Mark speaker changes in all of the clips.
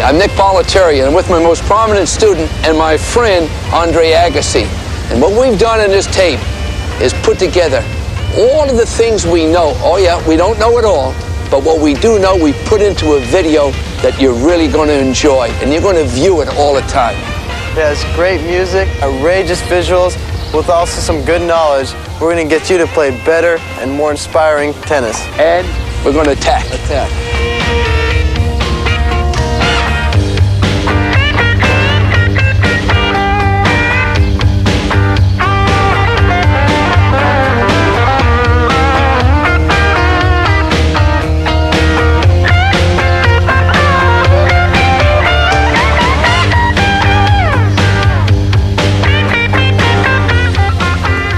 Speaker 1: I'm Nick Bollettieri, and I'm with my most prominent student and my friend, Andre Agassi. And what we've done in this tape is put together all of the things we know. Oh yeah, we don't know it all, but what we do know, we put into a video that you're really going to enjoy, and you're going to view it all the time.
Speaker 2: It has great music, outrageous visuals, with also some good knowledge. We're going to get you to play better and more inspiring tennis.
Speaker 1: And we're going to attack.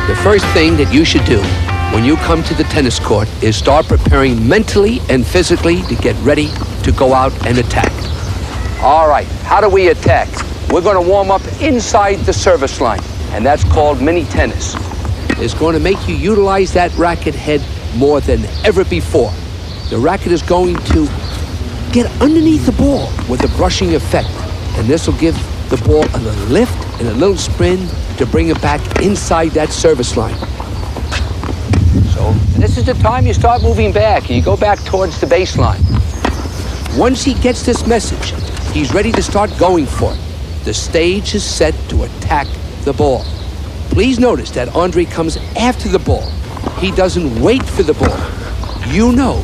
Speaker 1: The first thing that you should do when you come to the tennis court is start preparing mentally and physically to get ready to go out and attack. All right, how do we attack? We're going to warm up inside the service line, and that's called mini tennis. It's going to make you utilize that racket head more than ever before. The racket is going to get underneath the ball with a brushing effect, and this will give the ball a little lift and a little spin to bring it back inside that service line. So this is the time you start moving back and you go back towards the baseline. Once he gets this message, he's ready to start going for it. The stage is set to attack the ball. Please notice that Andre comes after the ball. He doesn't wait for the ball. You know,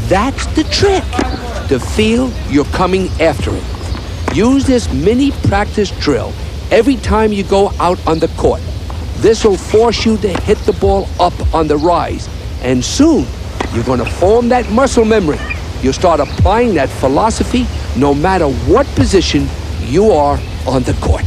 Speaker 1: that's the trick, to feel you're coming after it. Use this mini practice drill every time you go out on the court. This will force you to hit the ball up on the rise, and soon you're going to form that muscle memory. You'll start applying that philosophy no matter what position you are on the court.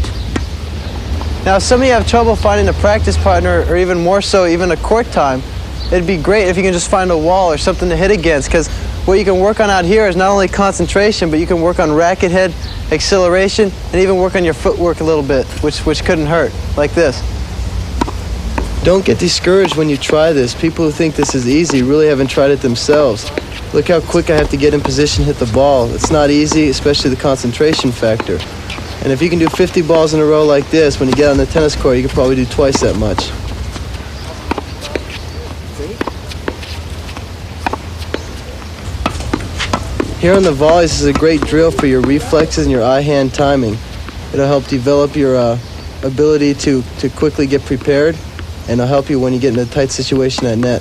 Speaker 2: Now, if some of you have trouble finding a practice partner, or even more so, even a court time, it'd be great if you can just find a wall or something to hit against, because what you can work on out here is not only concentration, but you can work on racket head, acceleration, and even work on your footwork a little bit, which couldn't hurt, like this. Don't get discouraged when you try this. People who think this is easy really haven't tried it themselves. Look how quick I have to get in position, hit the ball. It's not easy, especially the concentration factor. And if you can do 50 balls in a row like this, when you get on the tennis court, you can probably do twice that much. Here on the volleys, this is a great drill for your reflexes and your eye-hand timing. It'll help develop your ability to quickly get prepared, and it'll help you when you get in a tight situation at net.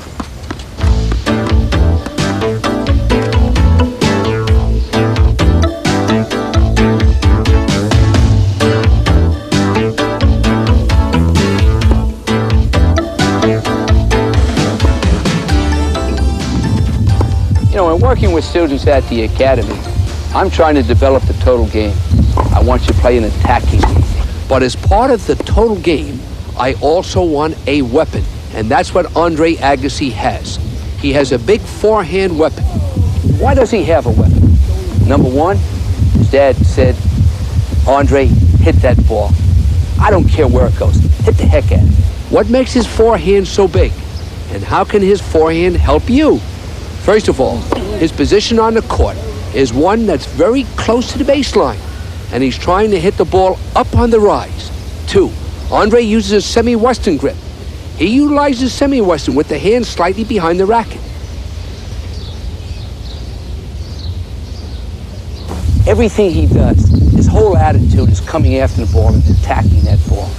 Speaker 1: When working with students at the Academy, I'm trying to develop the total game. I want you to play an attacking game. But as part of the total game, I also want a weapon, and that's what Andre Agassi has. He has a big forehand weapon. Why does he have a weapon? Number one, his dad said, Andre, hit that ball. I don't care where it goes. Hit the heck at it. What makes his forehand so big? And how can his forehand help you? First of all, his position on the court is one that's very close to the baseline, and he's trying to hit the ball up on the rise. Two, Andre uses a semi-western grip. He utilizes semi-western with the hand slightly behind the racket. Everything he does, his whole attitude is coming after the ball and attacking that ball.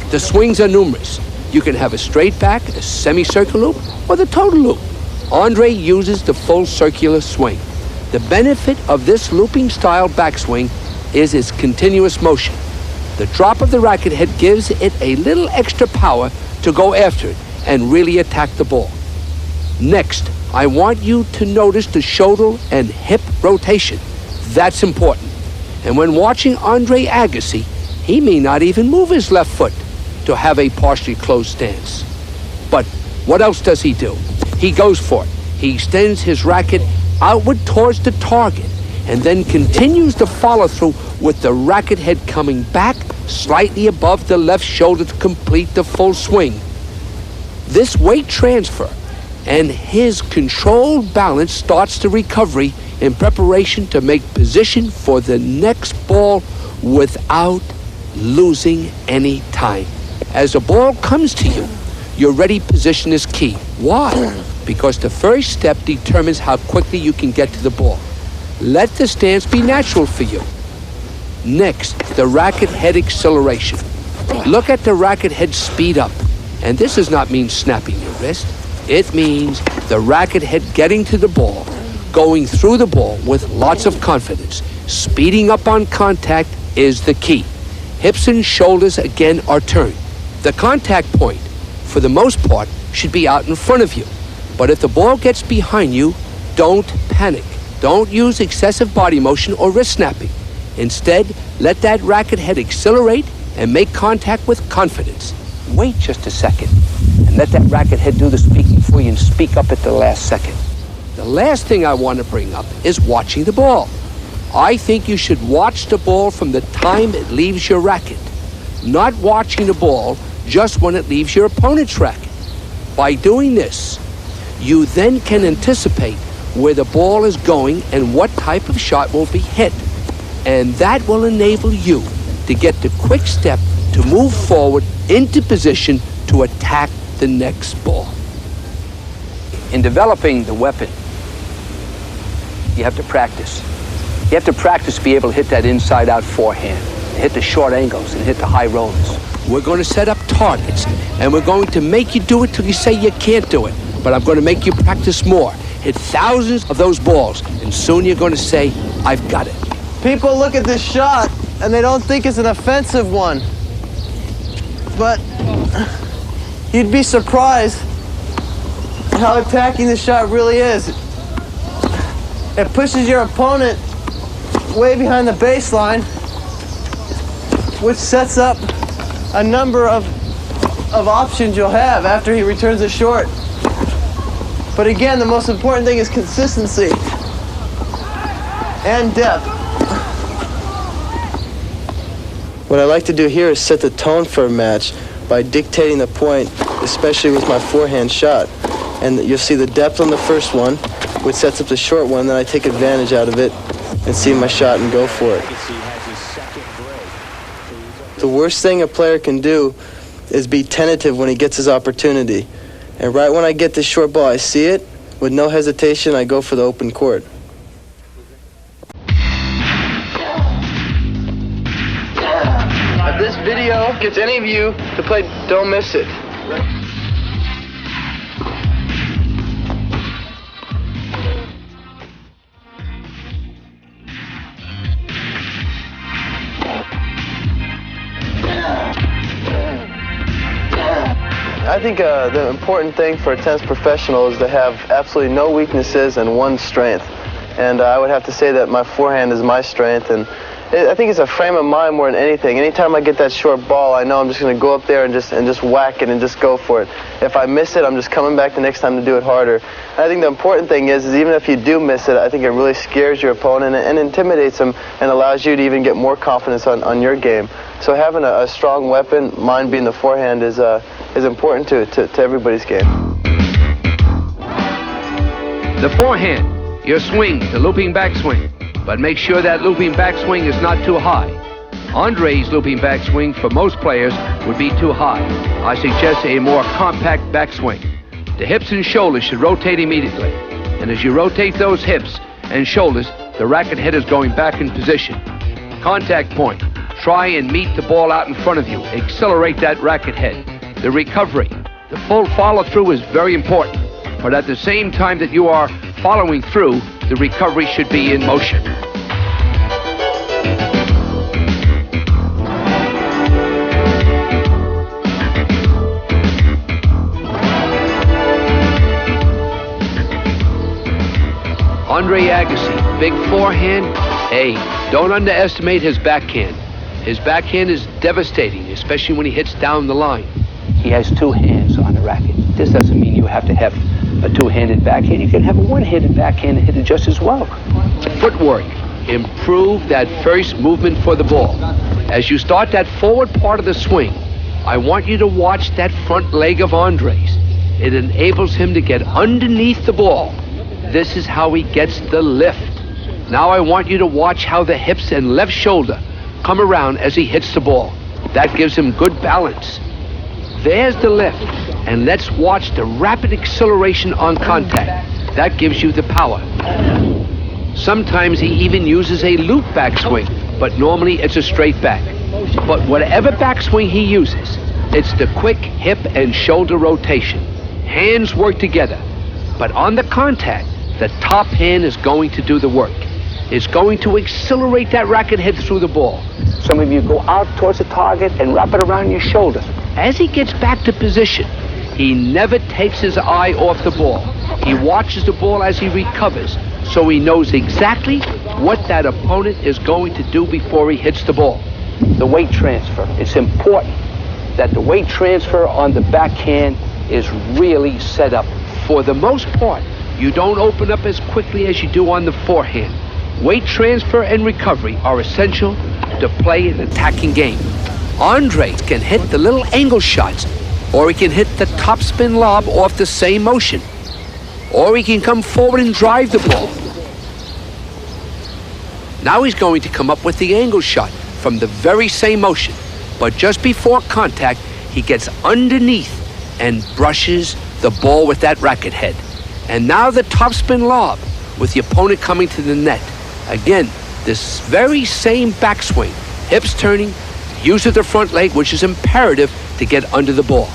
Speaker 1: The swings are numerous. You can have a straight back, a semicircular loop, or the total loop. Andre uses the full circular swing. The benefit of this looping style backswing is its continuous motion. The drop of the racket head gives it a little extra power to go after it and really attack the ball. Next, I want you to notice the shoulder and hip rotation. That's important. And when watching Andre Agassi, he may not even move his left foot to have a partially closed stance. But what else does he do? He goes for it. He extends his racket outward towards the target and then continues to follow through with the racket head coming back slightly above the left shoulder to complete the full swing. This weight transfer and his controlled balance starts the recovery in preparation to make position for the next ball without losing any time. As the ball comes to you, your ready position is key. Why? Because the first step determines how quickly you can get to the ball. Let the stance be natural for you. Next, the racket head acceleration. Look at the racket head speed up. And this does not mean snapping your wrist. It means the racket head getting to the ball, going through the ball with lots of confidence. Speeding up on contact is the key. Hips and shoulders again are turned. The contact point, for the most part, should be out in front of you. But if the ball gets behind you, don't panic. Don't use excessive body motion or wrist snapping. Instead, let that racket head accelerate and make contact with confidence. Wait just a second and let that racket head do the speaking for you and speak up at the last second. The last thing I want to bring up is watching the ball. I think you should watch the ball from the time it leaves your racket, not watching the ball just when it leaves your opponent's racket. By doing this, you then can anticipate where the ball is going and what type of shot will be hit. And that will enable you to get the quick step to move forward into position to attack the next ball. In developing the weapon, you have to practice. You have to practice to be able to hit that inside-out forehand, hit the short angles, and hit the high rollers. We're going to set up targets, and we're going to make you do it till you say you can't do it. But I'm going to make you practice more. Hit thousands of those balls, and soon you're going to say, I've got it.
Speaker 2: People look at this shot, and they don't think it's an offensive one. But you'd be surprised how attacking the shot really is. It pushes your opponent way behind the baseline, which sets up a number of options you'll have after he returns it short. But again, the most important thing is consistency and depth. What I like to do here is set the tone for a match by dictating the point, especially with my forehand shot. And you'll see the depth on the first one, which sets up the short one, then I take advantage out of it and see my shot and go for it. The worst thing a player can do is be tentative when he gets his opportunity. And right when I get this short ball, I see it, with no hesitation, I go for the open court. If this video gets any of you to play, don't miss it. I think the important thing for a tennis professional is to have absolutely no weaknesses and one strength. And I would have to say that my forehand is my strength. And I think it's a frame of mind more than anything. Anytime I get that short ball, I know I'm just going to go up there and just whack it and just go for it. If I miss it, I'm just coming back the next time to do it harder. And I think the important thing is even if you do miss it, I think it really scares your opponent and intimidates him and allows you to even get more confidence on your game. So having a strong weapon, mine being the forehand, is important to everybody's game.
Speaker 1: The forehand, your swing, the looping backswing. But make sure that looping backswing is not too high. Andre's looping backswing for most players would be too high. I suggest a more compact backswing. The hips and shoulders should rotate immediately. And as you rotate those hips and shoulders, the racket head is going back in position. Contact point. Try and meet the ball out in front of you. Accelerate that racket head. The recovery, the full follow-through is very important. But at the same time that you are following through, the recovery should be in motion. Andre Agassi, big forehand. Hey, don't underestimate his backhand. His backhand is devastating, especially when he hits down the line. He has two hands on the racket. This doesn't mean you have to have a two-handed backhand. You can have a one-handed backhand and hit it just as well. Footwork. Improve that first movement for the ball. As you start that forward part of the swing, I want you to watch that front leg of Andre's. It enables him to get underneath the ball. This is how he gets the lift. Now I want you to watch how the hips and left shoulder come around as he hits the ball. That gives him good balance. There's the lift. And let's watch the rapid acceleration on contact. That gives you the power. Sometimes he even uses a loop backswing, but normally it's a straight back. But whatever backswing he uses, it's the quick hip and shoulder rotation. Hands work together. But on the contact, the top hand is going to do the work. It's going to accelerate that racket head through the ball. Some of you go out towards the target and wrap it around your shoulder. As he gets back to position, he never takes his eye off the ball. He watches the ball as he recovers, so he knows exactly what that opponent is going to do before he hits the ball. The weight transfer. It's important that the weight transfer on the backhand is really set up. For the most part, you don't open up as quickly as you do on the forehand. Weight transfer and recovery are essential to play an attacking game. Andre can hit the little angle shots, or he can hit the topspin lob off the same motion, or he can come forward and drive the ball. Now he's going to come up with the angle shot from the very same motion, but just before contact, he gets underneath and brushes the ball with that racket head. And now the topspin lob with the opponent coming to the net. Again, this very same backswing, hips turning, use of the front leg, which is imperative to get under the ball.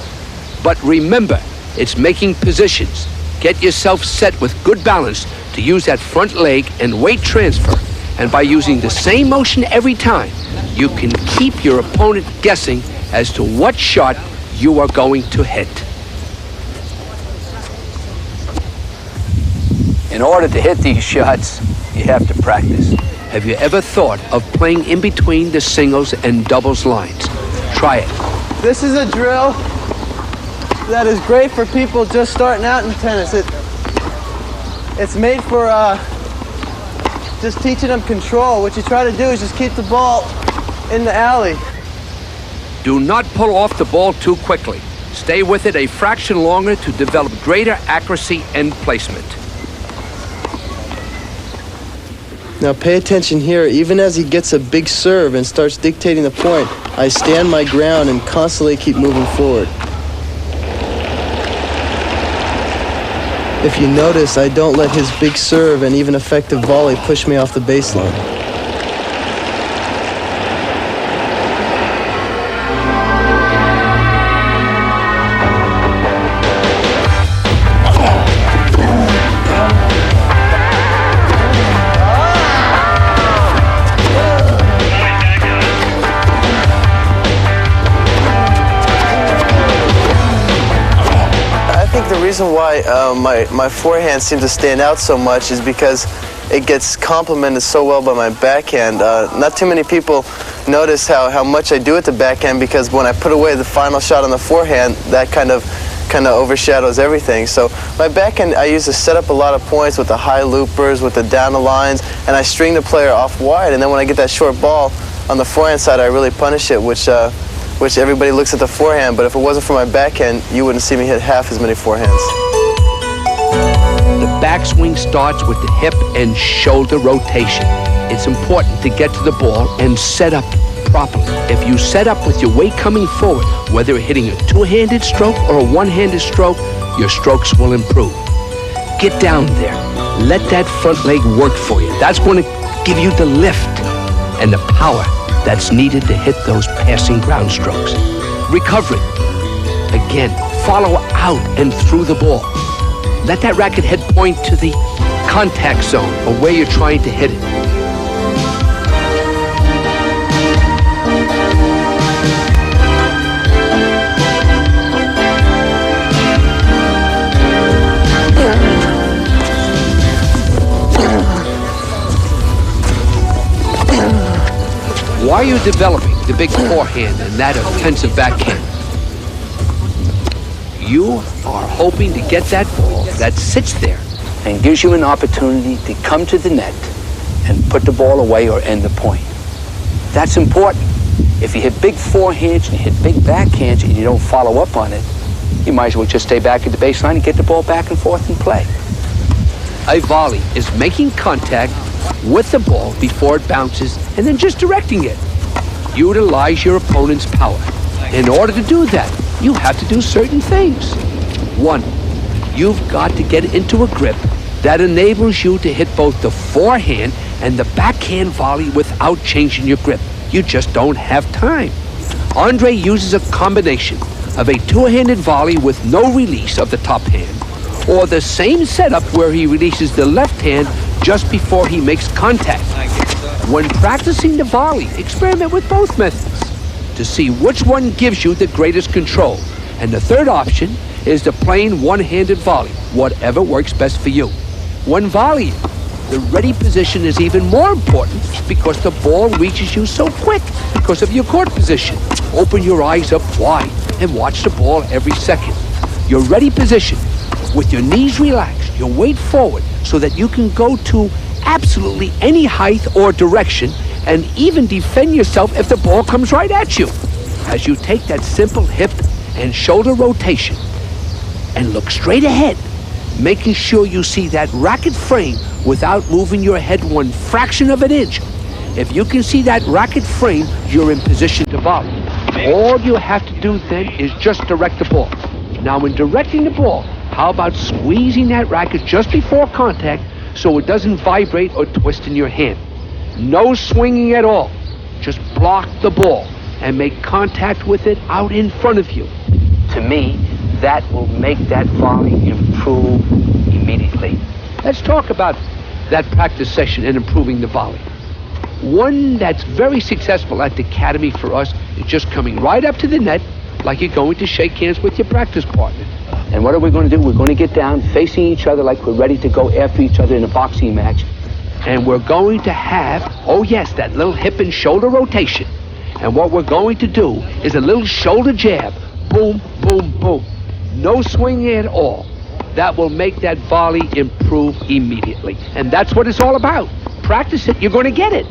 Speaker 1: But remember, it's making positions. Get yourself set with good balance to use that front leg and weight transfer. And by using the same motion every time, you can keep your opponent guessing as to what shot you are going to hit. In order to hit these shots, you have to practice. Have you ever thought of playing in between the singles and doubles lines? Try it.
Speaker 2: This is a drill that is great for people just starting out in tennis. It's made for just teaching them control. What you try to do is just keep the ball in the alley.
Speaker 1: Do not pull off the ball too quickly. Stay with it a fraction longer to develop greater accuracy and placement.
Speaker 2: Now pay attention here. Even as he gets a big serve and starts dictating the point, I stand my ground and constantly keep moving forward. If you notice, I don't let his big serve and even effective volley push me off the baseline. The reason why my forehand seems to stand out so much is because it gets complemented so well by my backhand. Not too many people notice how much I do at the backhand, because when I put away the final shot on the forehand, that kind of overshadows everything. So my backhand, I use to set up a lot of points with the high loopers, with the down the lines, and I string the player off wide. And then when I get that short ball on the forehand side, I really punish it, which everybody looks at the forehand, but if it wasn't for my backhand, you wouldn't see me hit half as many forehands.
Speaker 1: The backswing starts with the hip and shoulder rotation. It's important to get to the ball and set up properly. If you set up with your weight coming forward, whether you're hitting a two-handed stroke or a one-handed stroke, your strokes will improve. Get down there. Let that front leg work for you. That's going to give you the lift and the power that's needed to hit those passing ground strokes. Recovery. Again, follow out and through the ball. Let that racket head point to the contact zone or where you're trying to hit it. Why are you developing the big forehand and that offensive backhand? You are hoping to get that ball that sits there and gives you an opportunity to come to the net and put the ball away or end the point. That's important. If you hit big forehands and you hit big backhands and you don't follow up on it, you might as well just stay back at the baseline and get the ball back and forth and play. A volley is making contact with the ball before it bounces and then just directing it. Utilize your opponent's power. In order to do that, you have to do certain things. One, you've got to get into a grip that enables you to hit both the forehand and the backhand volley without changing your grip. You just don't have time. Andre uses a combination of a two-handed volley with no release of the top hand, or the same setup where he releases the left hand just before he makes contact. When practicing the volley, experiment with both methods to see which one gives you the greatest control. And the third option is the plain one-handed volley, whatever works best for you. When volleying, the ready position is even more important because the ball reaches you so quick because of your court position. Open your eyes up wide and watch the ball every second. Your ready position, with your knees relaxed, your weight forward, so that you can go to absolutely any height or direction and even defend yourself if the ball comes right at you. As you take that simple hip and shoulder rotation and look straight ahead, making sure you see that racket frame without moving your head one fraction of an inch. If you can see that racket frame, you're in position to volley. All you have to do then is just direct the ball. Now in directing the ball, how about squeezing that racket just before contact so it doesn't vibrate or twist in your hand? No swinging at all. Just block the ball and make contact with it out in front of you. To me, that will make that volley improve immediately. Let's talk about that practice session and improving the volley. One that's very successful at the Academy for us is just coming right up to the net like you're going to shake hands with your practice partner. And what are we going to do? We're going to get down facing each other like we're ready to go after each other in a boxing match. And we're going to have, oh yes, that little hip and shoulder rotation. And what we're going to do is a little shoulder jab. Boom, boom, boom. No swing at all. That will make that volley improve immediately. And that's what it's all about. Practice it, you're going to get it.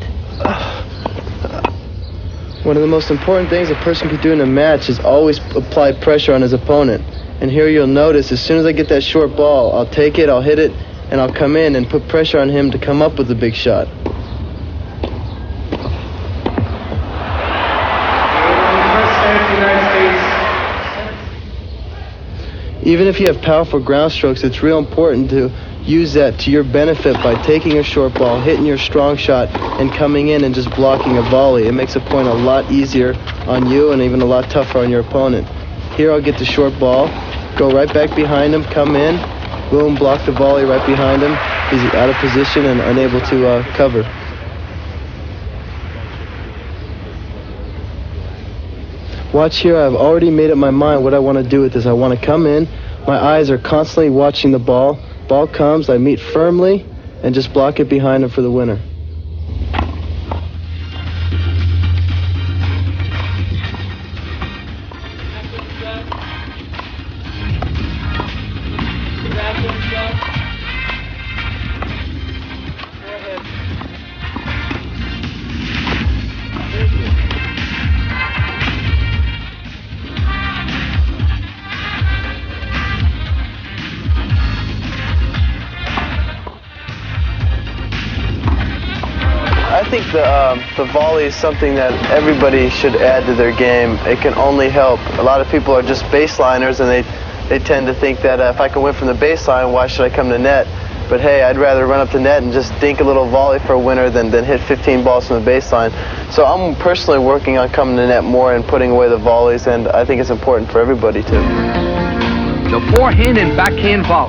Speaker 2: One of the most important things a person can do in a match is always apply pressure on his opponent. And here you'll notice, as soon as I get that short ball, I'll take it, I'll hit it, and I'll come in and put pressure on him to come up with a big shot. Even if you have powerful ground strokes, it's real important to use that to your benefit by taking a short ball, hitting your strong shot, and coming in and just blocking a volley. It makes a point a lot easier on you and even a lot tougher on your opponent. Here I'll get the short ball, go right back behind him, come in, boom, block the volley right behind him. He's out of position and unable to cover. Watch here, I've already made up my mind what I want to do with this. I want to come in, my eyes are constantly watching the ball. Ball comes, I meet firmly, and just block it behind him for the winner. I think the volley is something that everybody should add to their game. It can only help. A lot of people are just baseliners, and they tend to think that if I can win from the baseline, why should I come to net? But hey, I'd rather run up to net and just dink a little volley for a winner than hit 15 balls from the baseline. So I'm personally working on coming to net more and putting away the volleys, and I think it's important for everybody to.
Speaker 1: The forehand and backhand volley.